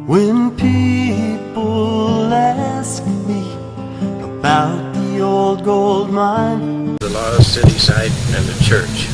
When people ask me about the old gold mine, the lost city site and the church.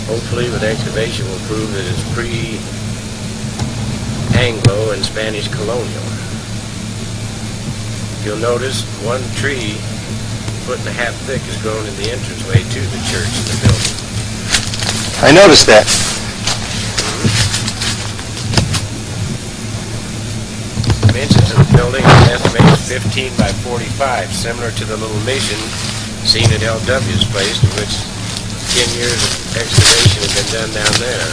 Hopefully with excavation will prove that it's pre-Anglo and Spanish colonial. You'll notice one tree, a foot and a half thick, is grown in the entranceway to the church and the building. I noticed that. Dimensions of the building are estimated 15 by 45, similar to the little mission seen at L.W.'s place, to which 10 years of excavation has been done down there.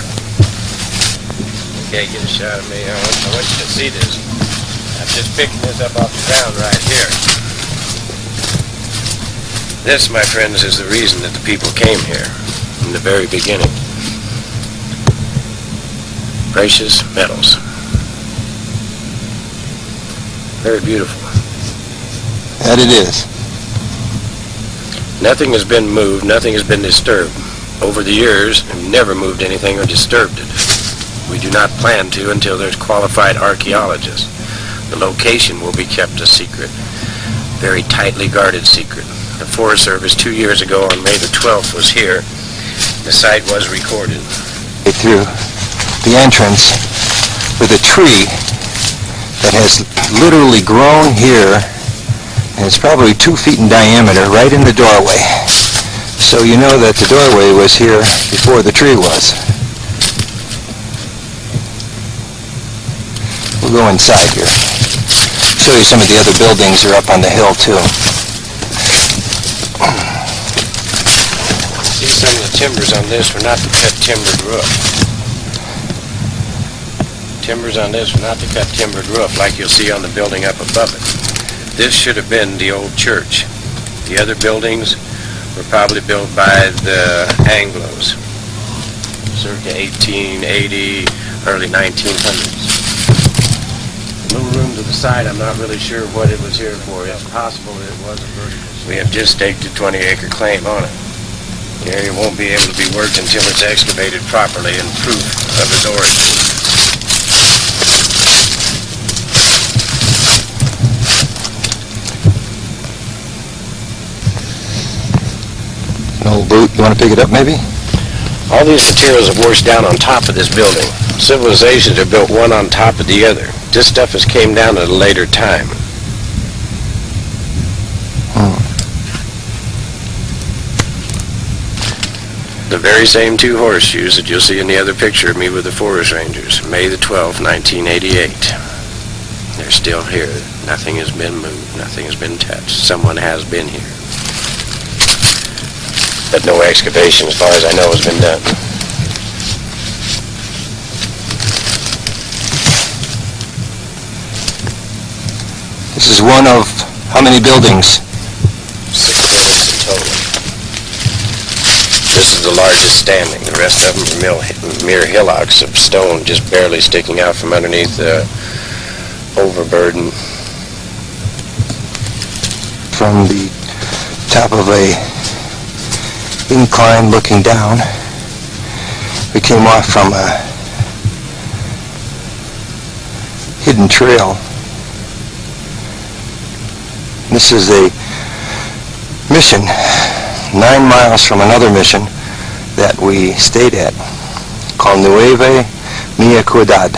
Okay, get a shot of me. I want you to see this. I'm just picking this up off the ground right here. This, my friends, is the reason that the people came here in the very beginning. Precious metals. Very beautiful. That it is. Nothing has been moved, nothing has been disturbed. Over the years, we've never moved anything or disturbed it. We do not plan to until there's qualified archaeologists. The location will be kept a secret, very tightly guarded secret. The Forest Service 2 years ago on May the 12th was here. The site was recorded. Through the entrance with a tree that has literally grown here, and it's probably 2 feet in diameter, right in the doorway. So you know that the doorway was here before the tree was. We'll go inside here. Show you some of the other buildings are up on the hill too. See, some of the timbers on this were not to cut timbered roof. Timbers on this were not to cut timbered roof like you'll see on the building up above it. This should have been the old church. The other buildings were probably built by the Anglos, circa 1880, early 1900s. The little room to the side, I'm not really sure what it was here for. It's possible that it was a vertical. We have just staked a 20-acre claim on it. The area won't be able to be worked until it's excavated properly and proof of its origin. An old boot, you want to pick it up maybe? All these materials have washed down on top of this building. Civilizations are built one on top of the other. This stuff has came down at a later time. The very same 2 horseshoes that you'll see in the other picture of me with the Forest Rangers, May the 12th, 1988. They're still here. Nothing has been moved. Nothing has been touched. Someone has been here. But no excavation, as far as I know, has been done. This is one of how many buildings? 6 buildings in total. This is the largest standing. The rest of them are mere hillocks of stone just barely sticking out from underneath the overburden. From the top of a incline looking down, we came off from a hidden trail. This is a mission 9 miles from another mission that we stayed at called Nueva Mia Ciudad.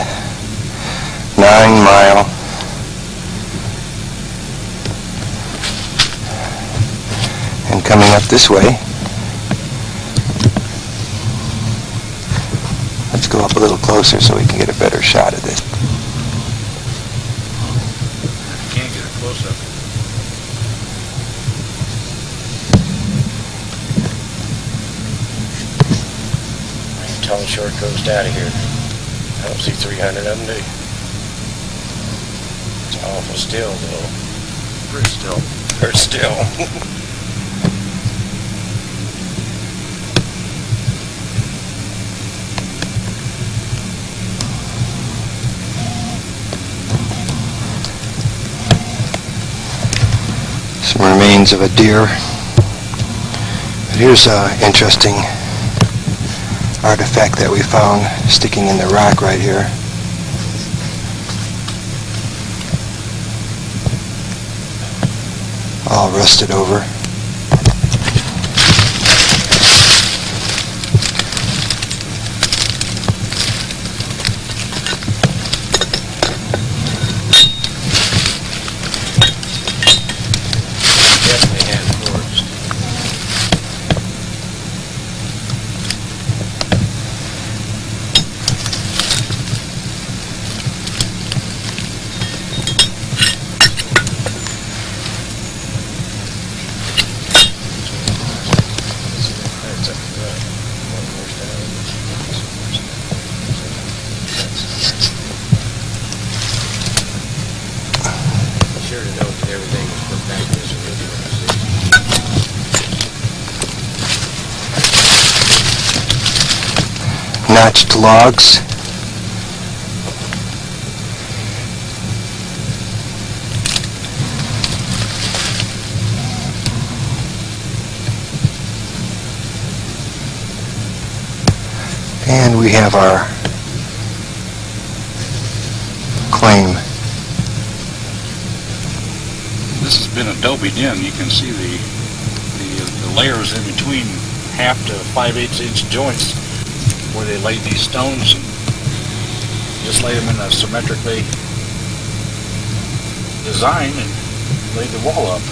9 mile. And coming up this way, let's go up a little closer so we can get a better shot of this. Can't get a close-up. Tall short coast out of here. I don't see 300 of them, do you? It's awful still, though. Pretty still. Pretty still. Some remains of a deer. But here's an interesting artifact that we found sticking in the rock right here. all rusted over. Definitely hand forged. Sure to note that everything was put back in its original position. Notched logs. And we have our claim. This has been adobe in. You can see the layers in between 1/2 to 5/8 inch joints where they laid these stones and just laid them in a symmetrically design and laid the wall up.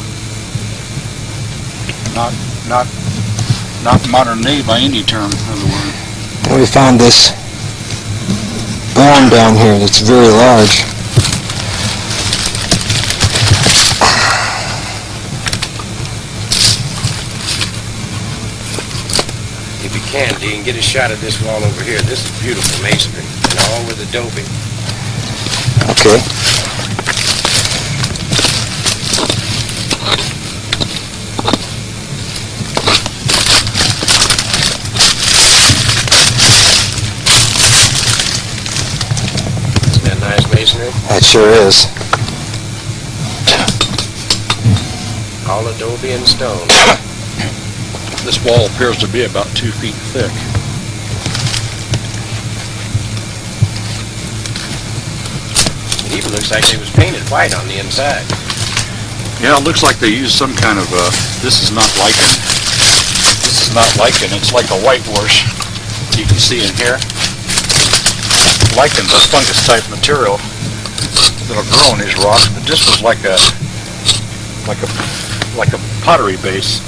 Not modern day by any term of the word. And we found this bone down here that's very large. If you can get a shot of this wall over here. This is beautiful masonry, and all with adobe. Okay. Isn't that nice masonry? That sure is. All adobe and stone. This wall appears to be about 2 feet thick. It even looks like it was painted white on the inside. Yeah, it looks like they used some kind of, this is not lichen. This is not lichen, it's like a whitewash. You can see in here. Lichen's a fungus type material that'll grow in these rocks, but this was like a pottery base.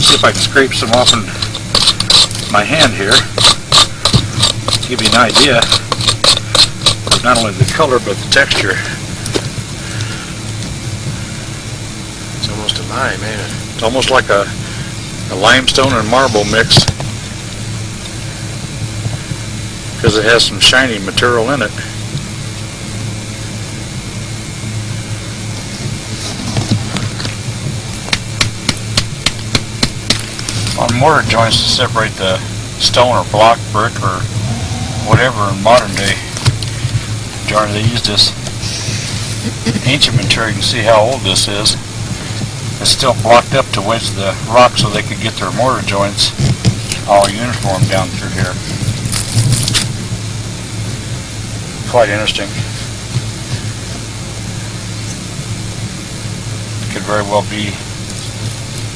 See if I can scrape some off in my hand here. Give you an idea of not only the color but the texture. It's almost a lime, ain't it? It's almost like a limestone and marble mix because it has some shiny material in it. On mortar joints to separate the stone or block brick or whatever in modern day, generally they use this ancient material. You can see how old this is. It's still blocked up to wedge the rock so they could get their mortar joints all uniform down through here. Quite interesting. Could very well be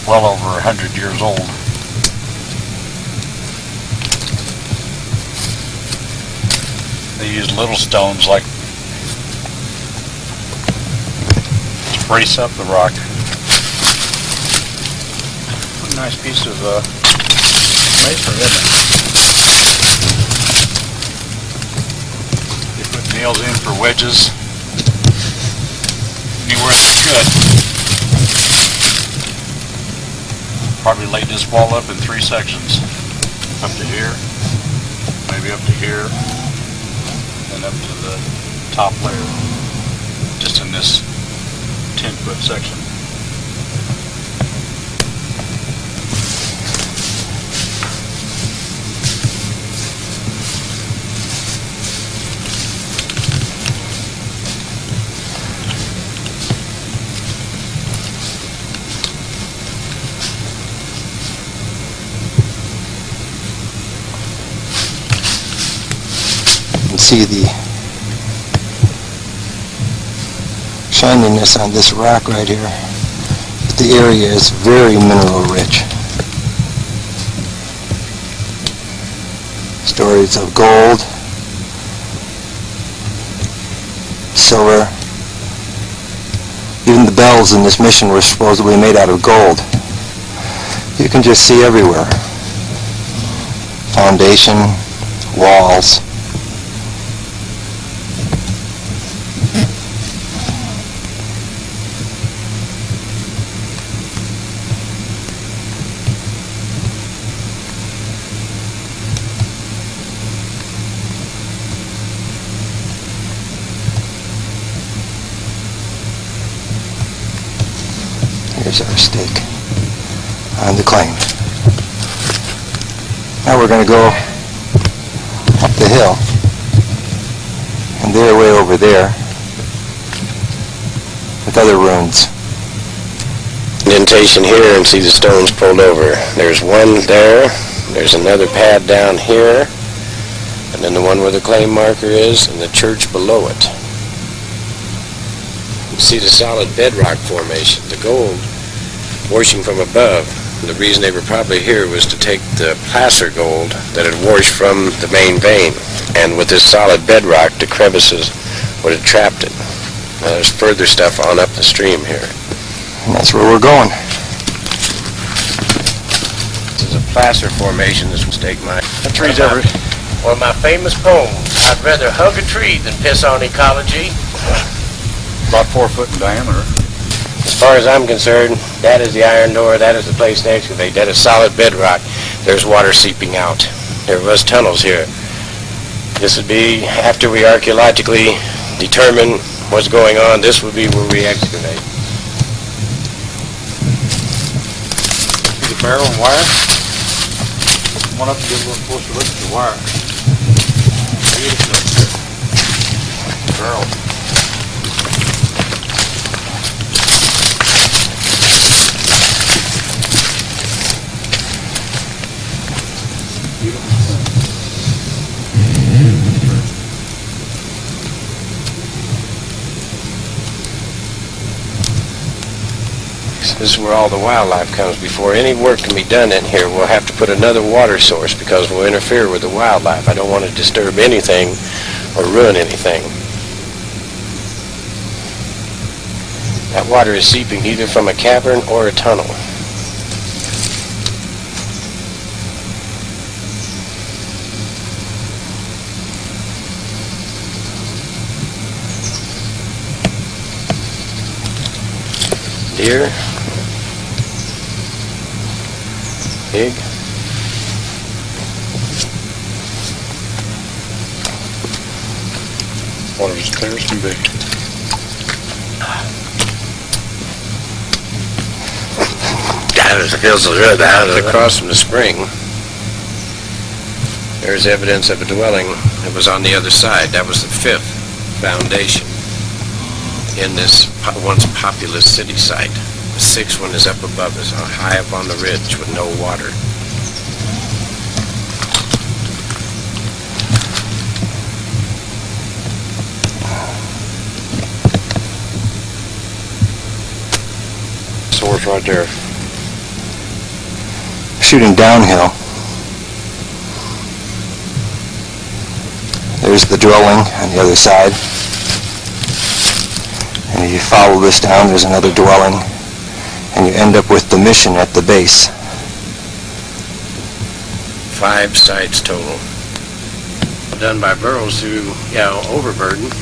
well over 100 years old. They use little stones like to brace up the rock. What a nice piece of masonry, isn't it? They put nails in for wedges anywhere they could. Probably laid this wall up in 3 sections. Up to here, maybe up to here, and up to the top layer, just in this 10-foot section. You can see the shininess on this rock right here. But the area is very mineral rich. Stories of gold, silver. Even the bells in this mission were supposedly made out of gold. You can just see everywhere. Foundation, walls. Here's our stake on the claim. Now we're going to go up the hill, and they're way over there with other ruins. Indentation here, and see the stones pulled over. There's one there, there's another pad down here, and then the one where the claim marker is, and the church below it. You see the solid bedrock formation, the gold washing from above. And the reason they were probably here was to take the placer gold that had washed from the main vein, and with this solid bedrock, the crevices would have trapped it. Now there's further stuff on up the stream here. And that's where we're going. This is a placer formation. This mistake mine. That tree's every... One of my famous poems. I'd rather hug a tree than piss on ecology. about 4 foot in diameter. As far as I'm concerned, that is the iron door, that is the place to excavate, that is solid bedrock. There's water seeping out. There was tunnels here. This would be, after we archaeologically determine what's going on, this would be where we excavate. See the barrel and wire? Come on up and get a little closer look at the wire. Beautiful. Barrel. This is where all the wildlife comes. Before any work can be done in here, we'll have to put another water source because we'll interfere with the wildlife. I don't want to disturb anything or ruin anything. That water is seeping either from a cavern or a tunnel. Deer. Pig. Water's as clear as can be. It feels so good. Across from the spring, there's evidence of a dwelling that was on the other side. That was the 5th foundation in this once populous city site. The 6th one is up above us, high up on the ridge with no water. Source right there. Shooting downhill. There's the dwelling on the other side. And if you follow this down, there's another dwelling. And you end up with the mission at the base. 5 sites total. Done by Burroughs through, overburden.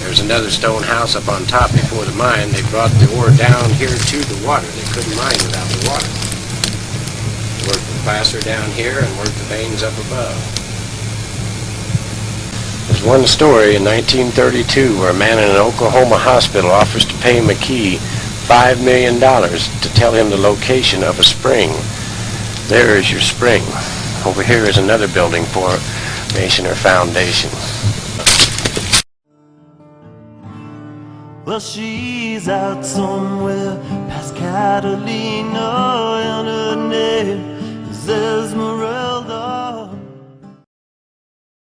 There's another stone house up on top before the mine. They brought the ore down here to the water. They couldn't mine without the water. Worked the placer down here and worked the veins up above. There's one story in 1932 where a man in an Oklahoma hospital offers to pay McKee $5 million to tell him the location of a spring. There is your spring. Over here is another building formation or foundation. Well, she's out somewhere past Catalina, and her name is Esmeralda.